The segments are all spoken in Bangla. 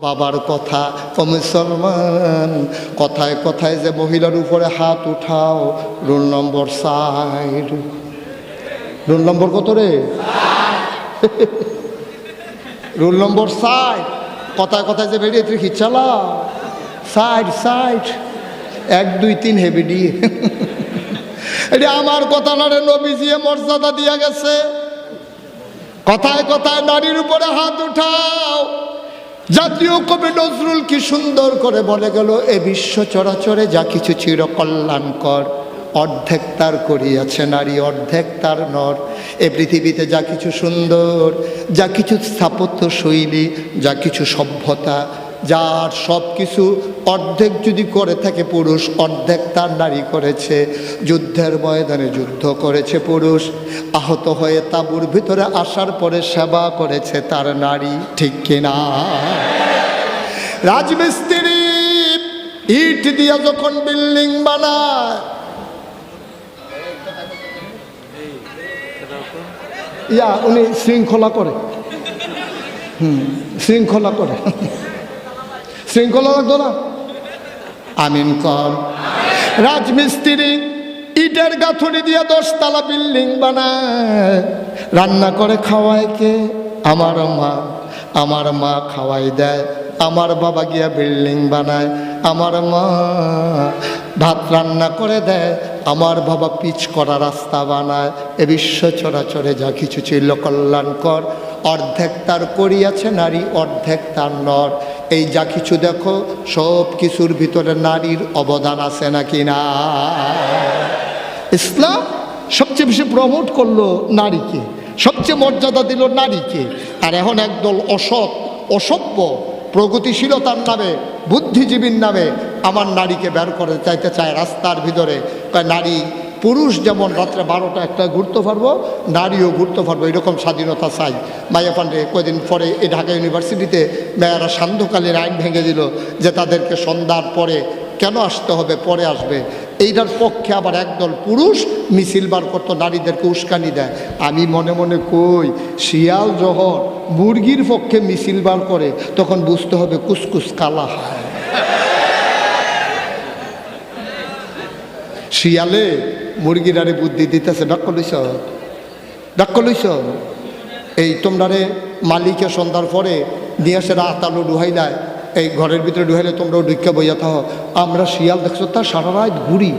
বাবার কথা ও মুসলমান, কথায় কথায় যে মহিলার উপরে হাত উঠাও, রোল নম্বর ৬০। রোল নম্বর কত রে? Roll number ৬০। কথায় কথায় যে বেরিয়ে তুই খিচালা ৬০। ১ ২ ৩ হেবি দিয়ে এটা আমার কথা না রে, নবীজি মর্যাদা দিয়া গেছে। কথায় কথায় নারীর উপরে হাত উঠাও। জাতীয় কবি নজরুল কি সুন্দর করে বলে গেল, এ বিশ্ব চরাচরে যা কিছু চিরকল্যাণকর, অর্ধেক তার করিয়াছে নারী, অর্ধেক তার নর। এ পৃথিবীতে যা কিছু সুন্দর, যা কিছু স্থাপত্য শৈলী, যা কিছু সভ্যতা, যার সব কিছু অর্ধেক যদি করে থাকে পুরুষ, অর্ধেক তার নারী করেছে। যুদ্ধের ময়দানে যুদ্ধ করেছে পুরুষ, আহত হয়ে তাঁবুর ভিতরে আসার পরে সেবা করেছে তার নারী, ঠিক কিনা? রাজমিস্ত্রি ইট দিয়া যখন বিল্ডিং বানায়, উনি শৃঙ্খলা করে, শৃঙ্খলা করে, শৃঙ্খলা লাগতো না? আমিন কর। রাজমিস্ত্রি ইটের গাঁথুনি দিয়ে 10 তলা বিল্ডিং বানায়, রান্না করে খাওয়ায় কে? আমার মা। আমার মা খাওয়াই দেয়, আমার বাবা গিয়া বিল্ডিং বানায়। আমার মা ভাত রান্না করে দেয়, আমার বাবা পিচ করা রাস্তা বানায়। এ বিশ্ব চরাচরে যা কিছু ছিল কল্যাণকর, অর্ধেক তার করিয়াছে নারী, অর্ধেক তার নর। এই যা কিছু দেখো, সব কিছুর ভিতরে নারীর অবদান আছে নাকি না? ইসলাম সবচেয়ে বেশি প্রমোট করলো নারীকে, সবচেয়ে মর্যাদা দিল নারীকে। আর এখন একদল অসৎ, অসভ্য, প্রগতিশীলতার নামে, বুদ্ধিজীবীর নামে আমার নারীকে বের করে চাইতে চায় রাস্তার ভিতরে। নারী পুরুষ যেমন রাত্রে 12টা 1টা ঘুরতে পারবো, নারীও ঘুরতে পারবো, এরকম স্বাধীনতা চাই। মাইয়া পান্ডে কয়েকদিন পরে এই ঢাকা ইউনিভার্সিটিতে মেয়েরা সান্ধ্যকালীন আইন ভেঙে দিল যে তাদেরকে সন্ধ্যার পরে কেন আসতে হবে, পরে আসবে। এইটার পক্ষে আবার একদল পুরুষ মিছিল বার করতো, নারীদেরকে উস্কানি দেয়। আমি মনে মনে কই, শিয়াল যখন মুরগির পক্ষে মিছিল বার করে তখন বুঝতে হবে কুসকুস কালা হয়। শিয়ালে মুরগিরারে বুদ্ধি দিতেছে, ব্যাখ্যা লইছ, ব্যাখ্যা লইছ। এই তোমরারে মালিকে সন্ধ্যার পরে নিয়ে আসে রাত আলো ডুহাইলায়, এই ঘরের ভিতরে ডুহাইলে তোমরাও ঢুকা বইয়া থাক। আমরা শিয়াল দেখছো তার সারা রাত ঘুরি,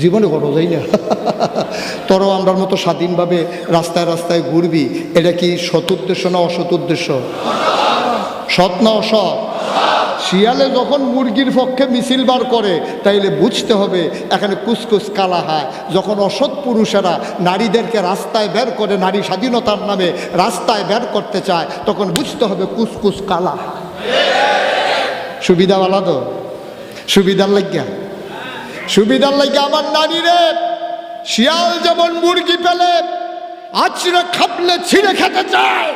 জীবনে ঘর যাই না। তোরাও আমরার মতো স্বাধীনভাবে রাস্তায় রাস্তায় ঘুরবি। এটা কি সৎ উদ্দেশ্য না অসৎ উদ্দেশ্য? সৎ না অসৎ? শিয়ালে যখন মুরগির পক্ষে মিছিল বার করে তাইলে বুঝতে হবে এখানে কুসকুস কালা হয়। যখন অসৎ পুরুষেরা নারীদেরকে রাস্তায় বের করে, নারী স্বাধীনতার নামে রাস্তায় বের করতে চায়, তখন বুঝতে হবে কুসকুস কালা। সুবিধাওয়ালা তো, সুবিধার লাগিয়া, সুবিধার লাগিয়া আমার নারীরে শিয়াল যেমন মুরগি পেলে আছড়ে খাপলে ছিঁড়ে খেতে চায়,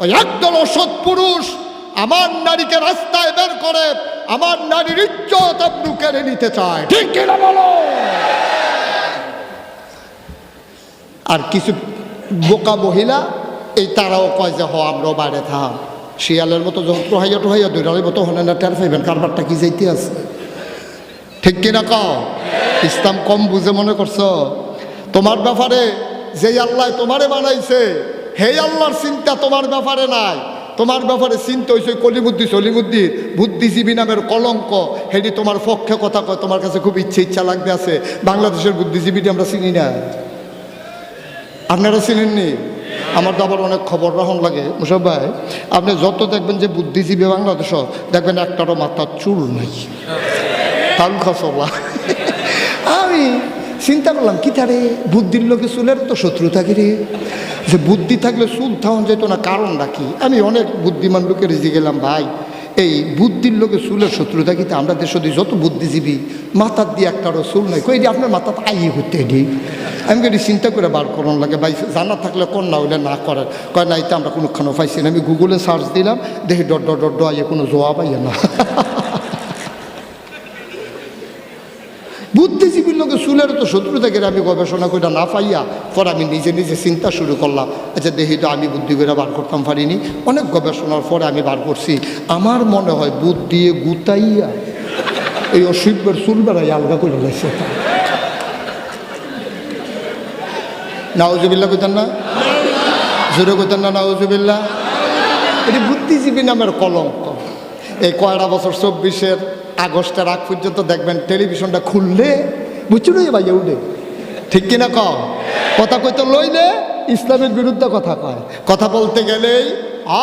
ওই একদল অসৎ পুরুষ আমার নারীকে রাস্তায় বের করে আমার নারীর ইজ্জত আবরু কেড়ে নিতে চায়, ঠিক কিনা বলো? আর কিছু বোকা মহিলা এই তারাও কয় যে আমরাও বাইরে থাম। শিয়ালের মতো যখন টোহাইয়া টোহাইয়া দৈরালের মতো হনে না, টের পাইবেন কারবারটা কি যাইতে আছে, ঠিক কিনা কও? ইসলাম কম বুঝে মনে করছো? তোমার ব্যাপারে যে আল্লাহ তোমারে বানাইছে, হে আল্লাহর চিন্তা তোমার ব্যাপারে নাই। তোমার ব্যাপারে চিন্তা হয়েছে কলিবুদ্দি সলিমুদ্দির বুদ্ধিজীবী নামের কলঙ্ক, হেডি তোমার পক্ষে কথা কয়। তোমার কাছে খুব ইচ্ছা লাগবে আছে, বাংলাদেশের বুদ্ধিজীবীটি আমরা চিনি না, আপনারা চিনেননি? আমার তো আবার অনেক খবর রাখুন লাগে। মুশারফ ভাই, আপনি যত দেখবেন যে বুদ্ধিজীবী বাংলাদেশও, দেখবেন একটারও মাথার চুল নাই, তাল খসবা। আমি চিন্তা করলাম কি তারে বুদ্ধির লোকে চুলের তো শত্রু থাকে রে, যে বুদ্ধি থাকলে চুল থাউন যেত না, কারণ রাখি। আমি অনেক বুদ্ধিমান লোকের রেজে গেলাম, ভাই এই বুদ্ধির লোকে চুলের শত্রু থাকি। তো আমরা দেশ যত বুদ্ধিজীবী মাথার দিয়ে একটারও চুল নাই, কই আপনার মাথা আইয়ে হতে এটি। আমি এটি চিন্তা করে বার করুন লাগে, ভাই জানা থাকলে কোন না হইলে না করেন। কয় না, এটা আমরা কোনোখানে পাইছি না। আমি গুগলে সার্চ দিলাম, দেখি ডট ডট ডট আইয়ে কোনো জবাব আইয়ে না। বুদ্ধিজীবীর লোকে চুলের তো শত্রু থেকে আমি গবেষণা করে না পাইয়া পর আমি নিজে নিজে চিন্তা শুরু করলাম, আচ্ছা দেখি তো আমি বুদ্ধি করে বার করতাম পারিনি। অনেক গবেষণার পরে আমি বার করছি, আমার মনে হয় বুদ্ধি দিয়ে গুতাইয়া এই অসভ্যের চুল বেড়াই আলগা করে লাগছে। নাউজুবিল্লাহ কইতেন না, জোরে কইতেন না নাউজুবিল্লাহ। এটি বুদ্ধিজীবী নামের কলঙ্ক। এই কয়টা বছর 24 আগস্টের আগ পর্যন্ত দেখবেন টেলিভিশনটা খুললে বুঝছিল ভাইয়া উঠে, ঠিক কিনা কম কথা কইতে লইলে ইসলামের বিরুদ্ধে কথা কয়, কথা বলতে গেলেই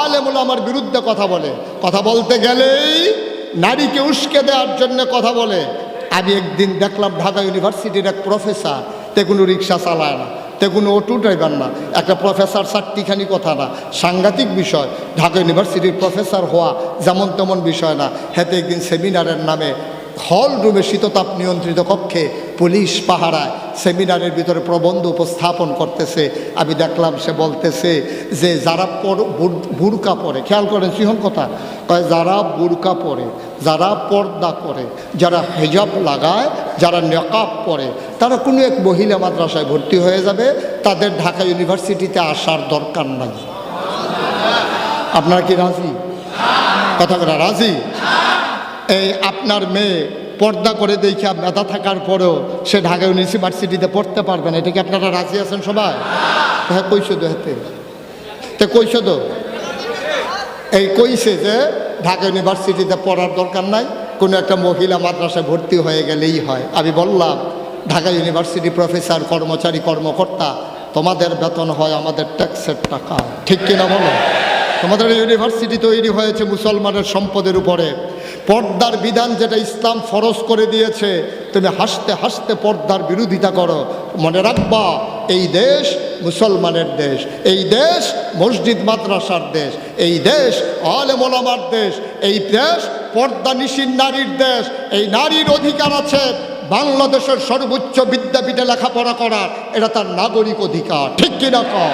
আলেমুল আমার বিরুদ্ধে কথা বলে, কথা বলতে গেলেই নারীকে উস্কে দেওয়ার জন্য কথা বলে। আমি একদিন দেখলাম ঢাকা ইউনিভার্সিটির এক প্রফেসর, তে কোনো রিক্সা চালায় না, তে কোনো অটো ড্রাইভার না, একটা প্রফেসর চারটিখানি কথা না, সাংঘাতিক বিষয়। ঢাকা ইউনিভার্সিটির প্রফেসর হওয়া যেমন তেমন বিষয় না। হেতে একদিন সেমিনারের নামে হল রুমে শীততাপ নিয়ন্ত্রিত কক্ষে পুলিশ পাহারায় সেমিনারের ভিতরে প্রবন্ধ উপস্থাপন করতেছে। আমি দেখলাম সে বলতেছে যে যারা বুরকা পরে, খেয়াল করেন সিহন কথা কয়, যারা বুরকা পরে, যারা পর্দা করে, যারা হেজাব লাগায়, যারা নেকাব পরে, তারা কোনো এক মহিলা মাদ্রাসায় ভর্তি হয়ে যাবে, তাদের ঢাকা ইউনিভার্সিটিতে আসার দরকার নাই। আপনারা কি রাজি? কথা বলা রাজি? এই আপনার মেয়ে পর্দা করে দেখে মেধা থাকার পরেও সে ঢাকা ইউনিভার্সিটিতে পড়তে পারবে না, এটা কি আপনারা রাজি আছেন সবাই? হ্যাঁ কইছো তো, হাতে তো কইছো তো, এই কইছে যে ঢাকা ইউনিভার্সিটিতে পড়ার দরকার নাই, কোনো একটা মহিলা মাদ্রাসায় ভর্তি হয়ে গেলেই হয়। আমি বললাম ঢাকা ইউনিভার্সিটি প্রফেসর, কর্মচারী, কর্মকর্তা, তোমাদের বেতন হয় আমাদের ট্যাক্সের টাকা, ঠিক কিনা বলো? তোমাদের ইউনিভার্সিটি তৈরি হয়েছে মুসলমানের সম্পদের উপরে। পর্দার বিধান যেটা ইসলাম ফরজ করে দিয়েছে, তুমি হাসতে হাসতে পর্দার বিরোধিতা করো। মনে রাখবা, এই দেশ মুসলমানের দেশ, এই দেশ মসজিদ মাদ্রাসার দেশ, এই দেশ আলেম ওলামার দেশ, এই দেশ পর্দা নিশীন নারীর দেশ। এই নারীর অধিকার আছে বাংলাদেশের সর্বোচ্চ বিদ্যাপীঠে লেখাপড়া করার, এটা তার নাগরিক অধিকার, ঠিক কিনা কম?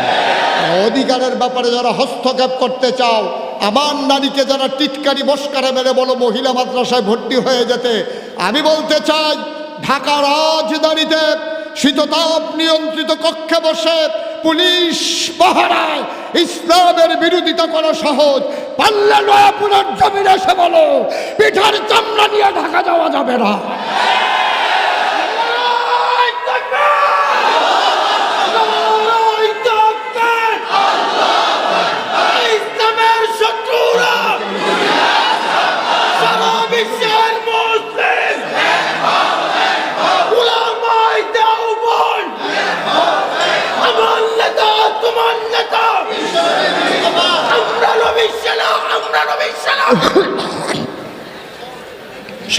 অধিকারের ব্যাপারে যারা হস্তক্ষেপ করতে চাও, আমার নারীকে যারা টিটকারি বস্কারে মেরে বলো মহিলা মাদ্রাসায় ভর্তি হয়ে যেতে, আমি বলতে চাই ঢাকা রাজধানীতে শীততাপ নিয়ন্ত্রিত কক্ষে বসে পুলিশ পাহারায় ইসলামের বিরোধিতা করা সহজ। পাল্লা নয়াপুরের জমিনে এসে বলো পিঠার চামড়া নিয়ে ঢাকা যাওয়া যাবে না।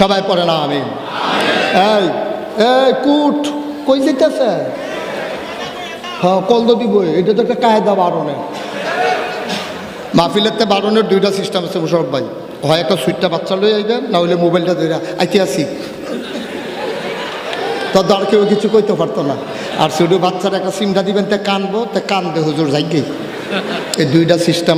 সবাই পড়ে না আমি এই এই কুট কই যেতেছে? হ্যাঁ কল দিব, এটা তো একটা কায়দা বারণের। মাহফিলের বারণের দুইটা সিস্টেম আছে মুশারফ ভাই, হয় একটা সুইটটা বাচ্চা লই আইবেন, না হইলে মোবাইলটা ধরে আইতে আসি, তো আর কেউ কিছু কইতে পারতো না। আর শুধু বাচ্চার একটা সিমটা দিবেন, তে কানবো, তে কানবে হুজুর যাইগে। এই দুইটা সিস্টেম।